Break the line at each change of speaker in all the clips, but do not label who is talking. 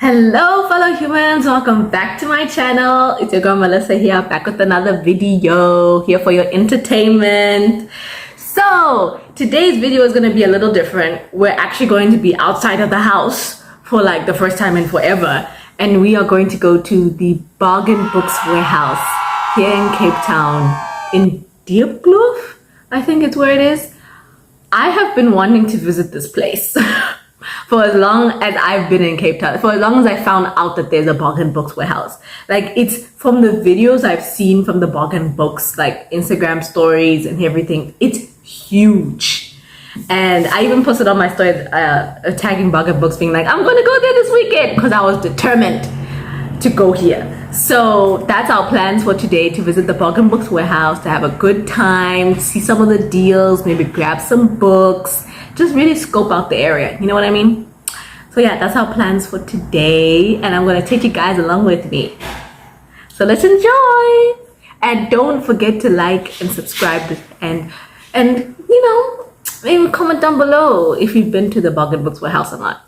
Hello fellow humans, welcome back to my channel. It's your girl Melissa here, back with another video here for your entertainment. So today's video is going to be a little different. We're actually going to be outside of the house for like the first time in forever, and we are going to go to the Bargain Books Warehouse here in Cape Town in Diepkloof, I think it's where it is. I have been wanting to visit this place for as long as I've been in Cape Town, for as long as I found out that there's a Bargain Books Warehouse. Like, it's from the videos I've seen from the Bargain Books, like Instagram stories and everything, it's huge. And I even posted on my story tagging Bargain Books, being like, I'm gonna go there this weekend, because I was determined to go here. So that's our plans for today, to visit the Bargain Books Warehouse, to have a good time, see some of the deals, maybe grab some books, just really scope out the area, you know what I mean? So yeah, that's our plans for today, and I'm gonna take you guys along with me. So let's enjoy! And don't forget to like and subscribe, and you know, maybe comment down below if you've been to the Bargain Books Warehouse or not.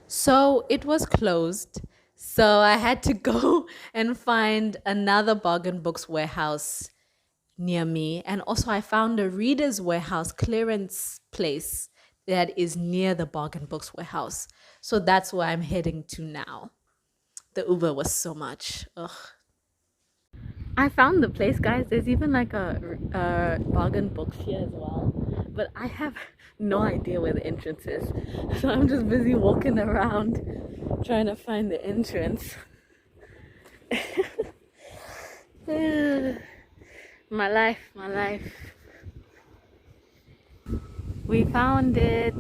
So it was closed, so I had to go and find another Bargain Books Warehouse near me. And also I found a Reader's Warehouse clearance place that is near the Bargain Books Warehouse. So that's where I'm heading to now. The Uber was so much. Ugh. I found the place, guys. There's even like a Bargain Books here as well, but I have no idea where the entrance is, so I'm just busy walking around trying to find the entrance. My life. We found it.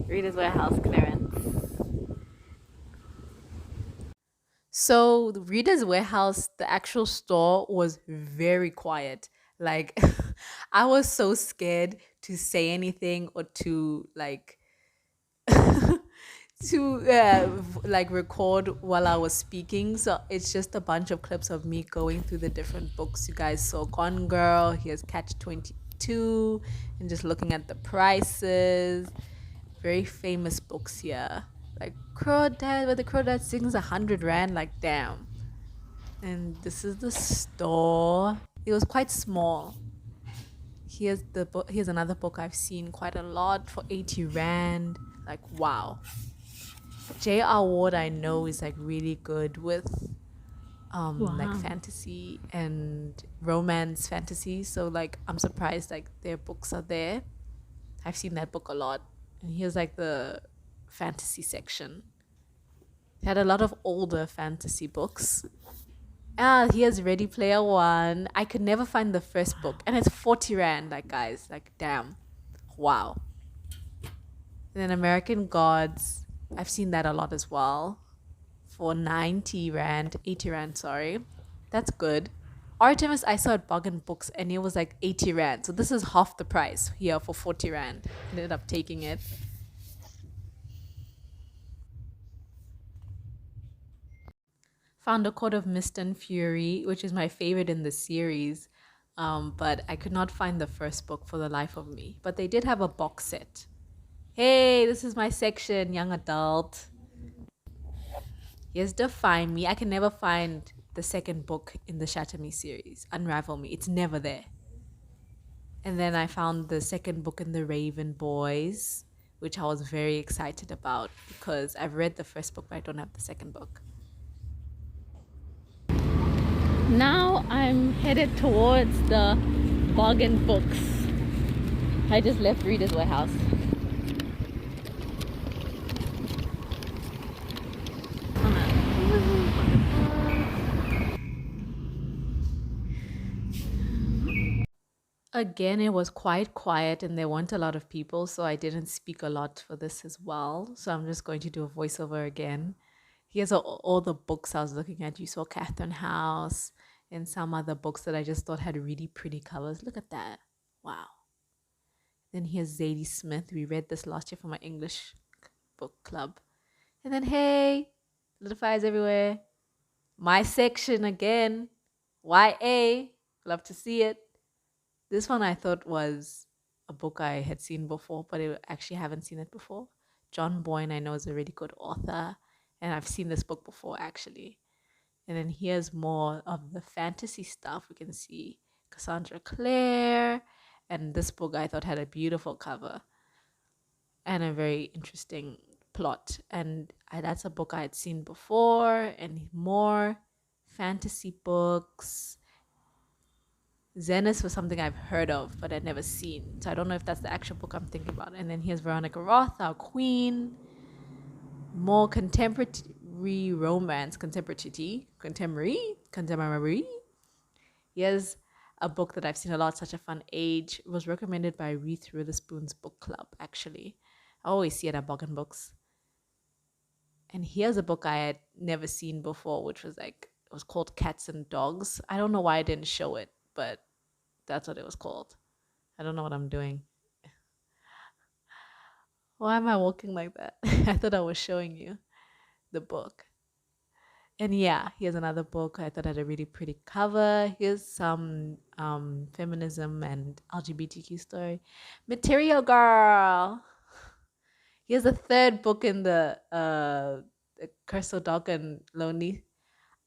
Reader's Warehouse clearance. So the Reader's Warehouse, the actual store, was very quiet. Like, I was so scared to say anything or to like like record while I was speaking. So it's just a bunch of clips of me going through the different books. You guys saw Gone Girl, here's Catch 22, and just looking at the prices. Very famous books here. Like Crawdad, where the Crawdad sings 100 Rand, like damn. And this is the store. It was quite small. Here's the book. Here's another book I've seen quite a lot for 80 Rand. Like wow. J.R. Ward, I know, is like really good with like fantasy and romance fantasy. So like I'm surprised like their books are there. I've seen that book a lot. And here's like the fantasy section. They had a lot of older fantasy books. Here's Ready Player One. I could never find the first book, and it's 40 Rand, like guys, like damn. Wow. And then American Gods, I've seen that a lot as well. For 90 Rand, 80 Rand, sorry. That's good. Artemis I saw at Bargain Books, and it was like 80 Rand. So this is half the price here for 40 Rand. Ended up taking it. Found A Court of Mist and Fury, which is my favorite in the series. But I could not find the first book for the life of me. But they did have a box set. Hey, this is my section, young adult. Here's Define Me. I can never find the second book in the Shatter Me series, Unravel Me. It's never there. And then I found the second book in the Raven Boys, which I was very excited about because I've read the first book, but I don't have the second book. Now I'm headed towards the Bargain Books. I just left Reader's Warehouse. Again, it was quite quiet and there weren't a lot of people, so I didn't speak a lot for this as well. So I'm just going to do a voiceover again. Here's all the books I was looking at. You saw Catherine House and some other books that I just thought had really pretty covers. Look at that. Wow. Then here's Zadie Smith. We read this last year for my English book club. And then, hey, little fires everywhere. My section again. YA, love to see it. This one I thought was a book I had seen before, but I actually haven't seen it before. John Boyne, I know, is a really good author, and I've seen this book before actually. And then here's more of the fantasy stuff. We can see Cassandra Clare, and this book I thought had a beautiful cover and a very interesting plot. And that's a book I had seen before, and more fantasy books. Zenith was something I've heard of, but I'd never seen. So I don't know if that's the actual book I'm thinking about. And then here's Veronica Roth, our queen. More contemporary romance, contemporary. Here's a book that I've seen a lot, Such a Fun Age. It was recommended by Reith Witherspoon's book club, actually. I always see it at Bogan Books. And here's a book I had never seen before, which was it was called Cats and Dogs. I don't know why I didn't show it, but that's what it was called. I don't know what I'm doing. Why am I walking like that? I thought I was showing you the book. And yeah, here's another book I thought had a really pretty cover. Here's some feminism and LGBTQ story. Material Girl. Here's a third book in the Crystal Dog and Lonely.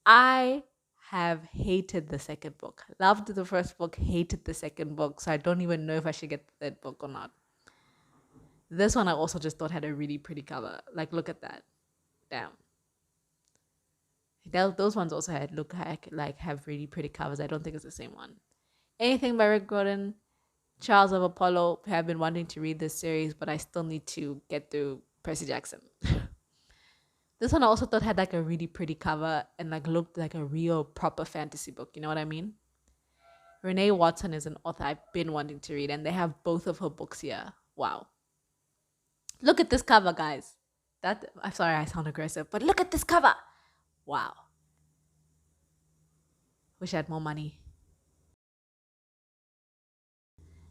I have hated the second book. Loved the first book, hated the second book. So I don't even know if I should get the third book or not. This one I also just thought had a really pretty cover. Like, look at that. Damn. Those ones also had have really pretty covers. I don't think it's the same one. Anything by Rick Gordon. Charles of Apollo. I have been wanting to read this series, but I still need to get through Percy Jackson. This one I also thought had like a really pretty cover and like looked like a real proper fantasy book. You know what I mean? Renee Watson is an author I've been wanting to read, and they have both of her books here. Wow. Look at this cover, guys. I'm sorry I sound aggressive, but look at this cover. Wow. Wish I had more money.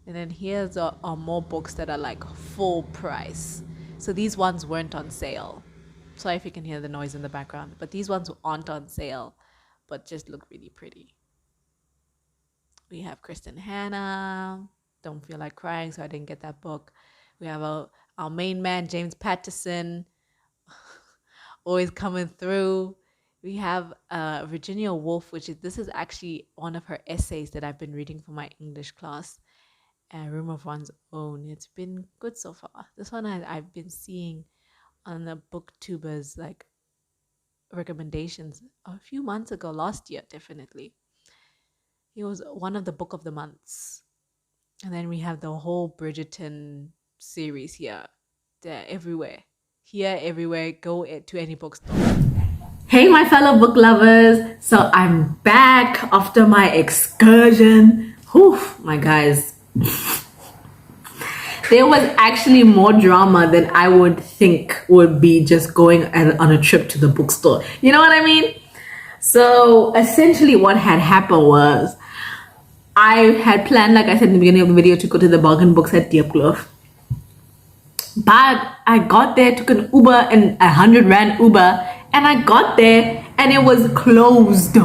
And then here's are more books that are like full price. So these ones weren't on sale. Sorry if you can hear the noise in the background, but these ones aren't on sale, but just look really pretty. We have Kristen Hanna, Don't Feel Like Crying, so I didn't get that book. We have our main man, James Patterson, always coming through. We have Virginia Woolf, this is actually one of her essays that I've been reading for my English class. Room of One's Own. It's been good so far. This one I've been seeing on the booktubers like recommendations a few months ago, last year definitely. It was one of the book of the months. And then we have the whole Bridgerton series here. They're everywhere. Here, everywhere. Go to any bookstore. Hey my fellow book lovers. So I'm back after my excursion. Whew, my guys. There was actually more drama than I would think would be just going on a trip to the bookstore. You know what I mean? So essentially what had happened was I had planned, like I said in the beginning of the video, to go to the bargain books at Diepkloof. But I got there, took an Uber, and 100 Rand Uber, and I got there and it was closed.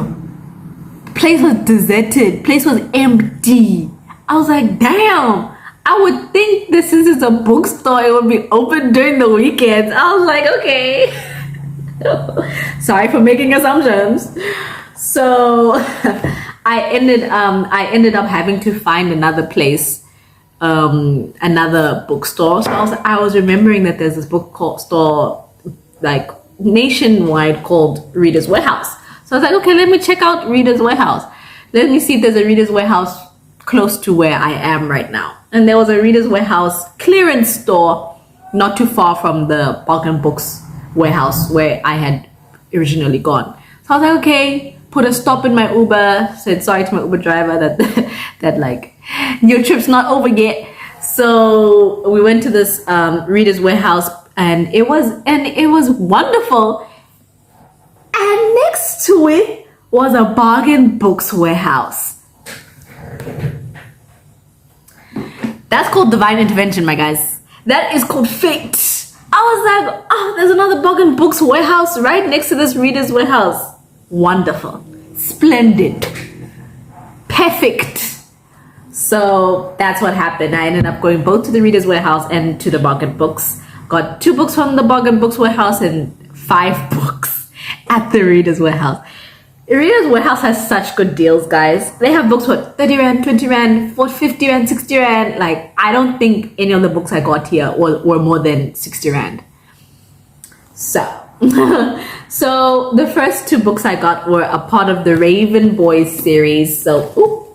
Place was deserted. Place was empty. I was like, damn. I would think this is a bookstore. It would be open during the weekends. I was like, okay. Sorry for making assumptions. So I ended up having to find another place, another bookstore. So I was remembering that there's this bookstore like nationwide called Reader's Warehouse. So I was like, okay, let me check out Reader's Warehouse. Let me see if there's a Reader's Warehouse close to where I am right now. And there was a Reader's Warehouse clearance store not too far from the Bargain Books warehouse where I had originally gone. So I was like, okay, put a stop in my Uber, said sorry to my Uber driver that like, your trip's not over yet. So we went to this Reader's Warehouse and it was wonderful. And next to it was a Bargain Books warehouse. That's called divine intervention, my guys. That is called fate. I was like, oh, there's another Bargain Books warehouse right next to this Reader's Warehouse. Wonderful. Splendid. perfect. So that's what happened. I ended up going both to the Reader's Warehouse and to the Bargain Books. Got 2 books from the Bargain Books Warehouse and 5 books at the Reader's Warehouse. The Reader's Warehouse has such good deals, guys. They have books for 30 Rand, 20 Rand, 50 Rand, 60 Rand. Like, I don't think any of the books I got here were more than 60 Rand. So, so the first 2 books I got were a part of the Raven Boys series. So,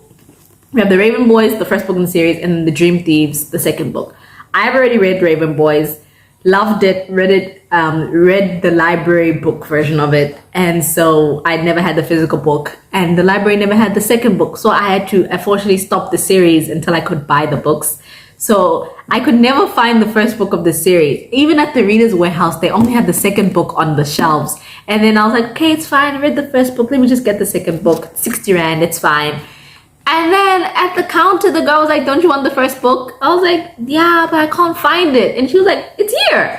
we have the Raven Boys, the first book in the series, and then the Dream Thieves, the second book. I've already read Raven Boys, loved it, read the library book version of it, and so I never had the physical book, and the library never had the second book, so I had to unfortunately stop the series until I could buy the books. So I could never find the first book of the series. Even at the Reader's Warehouse, they only had the second book on the shelves, and then I was like, okay, it's fine, I read the first book, let me just get the second book, 60 Rand, it's fine. And then at the counter, the girl was like, don't you want the first book? I was like, yeah, but I can't find it. And she was like, it's here.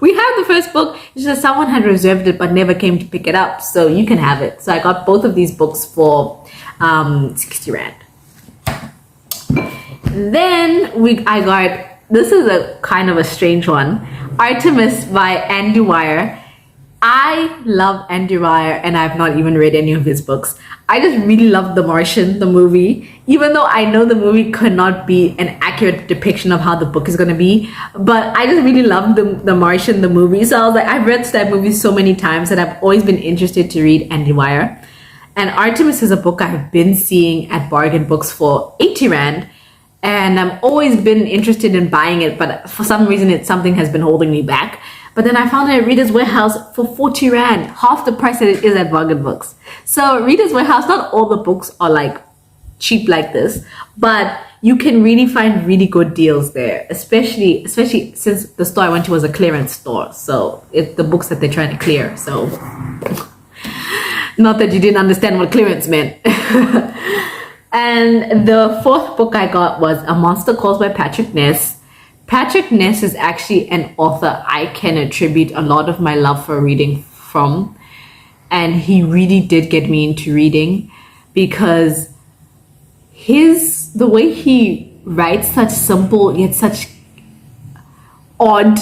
We have the first book. It's just someone had reserved it but never came to pick it up. So you can have it. So I got both of these books for 60 Rand. Then I got, this is a kind of a strange one, Artemis by Andy Weir. I love Andy Weir and I've not even read any of his books. I just really love The Martian, the movie, even though I know the movie could not be an accurate depiction of how the book is going to be. But I just really loved the Martian, the movie. So I was like, I've read that movie so many times that I've always been interested to read Andy Weir. And Artemis is a book I've been seeing at Bargain Books for 80 Rand. And I've always been interested in buying it, but for some reason something has been holding me back. But then I found it at Reader's Warehouse for 40 Rand, half the price that it is at Bargain Books. So Reader's Warehouse, not all the books are like cheap like this, but you can really find really good deals there, especially since the store I went to was a clearance store. So it's the books that they're trying to clear. So not that you didn't understand what clearance meant. And the 4th book I got was A Monster Calls by Patrick Ness. Patrick Ness is actually an author I can attribute a lot of my love for reading from. And he really did get me into reading because the way he writes such simple yet such odd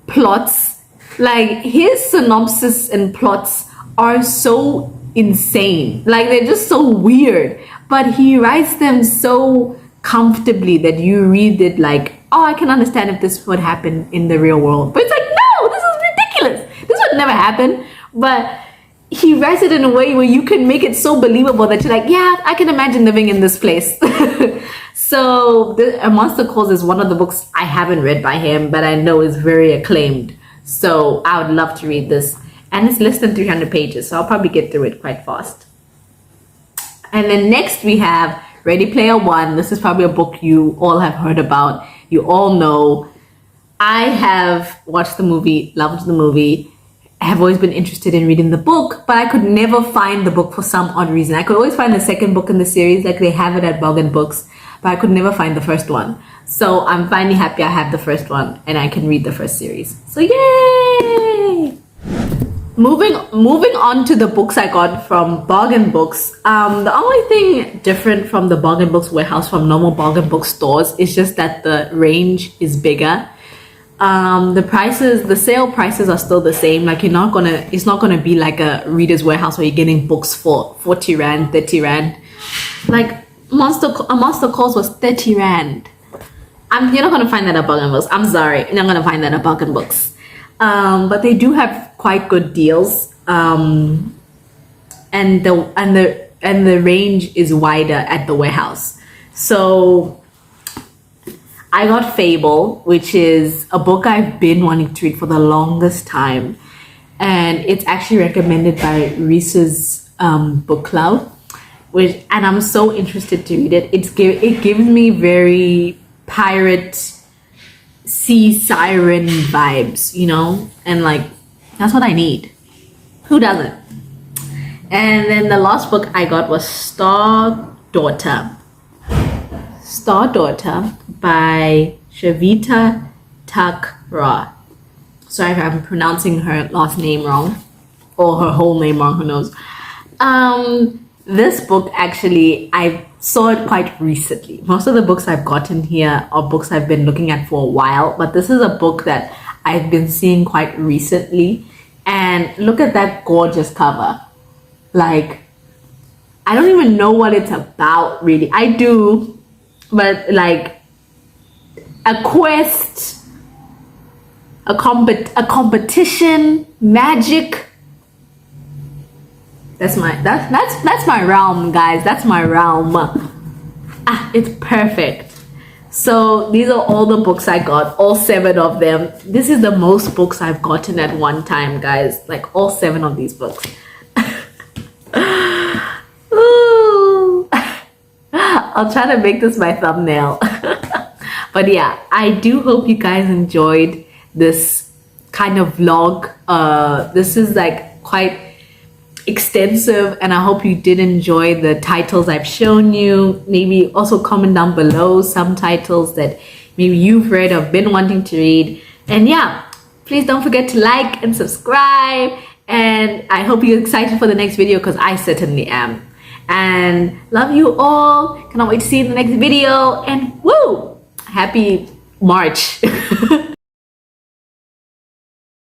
plots, like his synopsis and plots are so insane. Like they're just so weird, but he writes them so comfortably that you read it like, oh, I can understand if this would happen in the real world. But it's like, no, this is ridiculous. This would never happen. But he writes it in a way where you can make it so believable that you're like, yeah, I can imagine living in this place. So A Monster Calls is one of the books I haven't read by him, but I know is very acclaimed. So I would love to read this. And it's less than 300 pages, so I'll probably get through it quite fast. And then next we have Ready Player One. This is probably a book you all have heard about. You all know. I have watched the movie, loved the movie. I have always been interested in reading the book, but I could never find the book for some odd reason. I could always find the second book in the series, like they have it at Bargain Books, but I could never find the first one. So I'm finally happy I have the first one and I can read the first series. So yay! Moving on to the books I got from Bargain Books. The only thing different from the Bargain Books Warehouse from normal Bargain Book stores is just that the range is bigger. The sale prices are still the same. Like it's not gonna be like a Reader's Warehouse where you're getting books for 40 Rand, 30 Rand. Like A Monster Calls was 30 Rand. You're not gonna find that at Bargain Books. I'm sorry, you're not gonna find that at Bargain Books. But they do have quite good deals. And the range is wider at the warehouse. So I got Fable, which is a book I've been wanting to read for the longest time. And it's actually recommended by Reese's book club, and I'm so interested to read it. It gives me very pirate sea siren vibes, you know? And like, that's what I need. Who doesn't? And then the last book I got was Star Daughter by Shavita Thakrar. Sorry if I'm pronouncing her last name wrong or her whole name wrong, who knows. this book actually, I saw it quite recently. Most of the books I've gotten here are books I've been looking at for a while, but this is a book that I've been seeing quite recently. And look at that gorgeous cover. Like, I don't even know what it's about, really. I do, but like a quest, a competition, magic. That's my realm, guys. That's my realm. It's perfect. So these are all the books I got, all 7 of them. This is the most books I've gotten at one time, guys. Like all 7 of these books. Ooh. I'll try to make this my thumbnail. But yeah, I do hope you guys enjoyed this kind of vlog. This is like quite extensive, and I hope you did enjoy the titles I've shown you. Maybe also comment down below some titles that maybe you've read or been wanting to read. And yeah, please don't forget to like and subscribe, and I hope you're excited for the next video, because I certainly am. And love you all. Cannot wait to see you in the next video, and woo, happy March.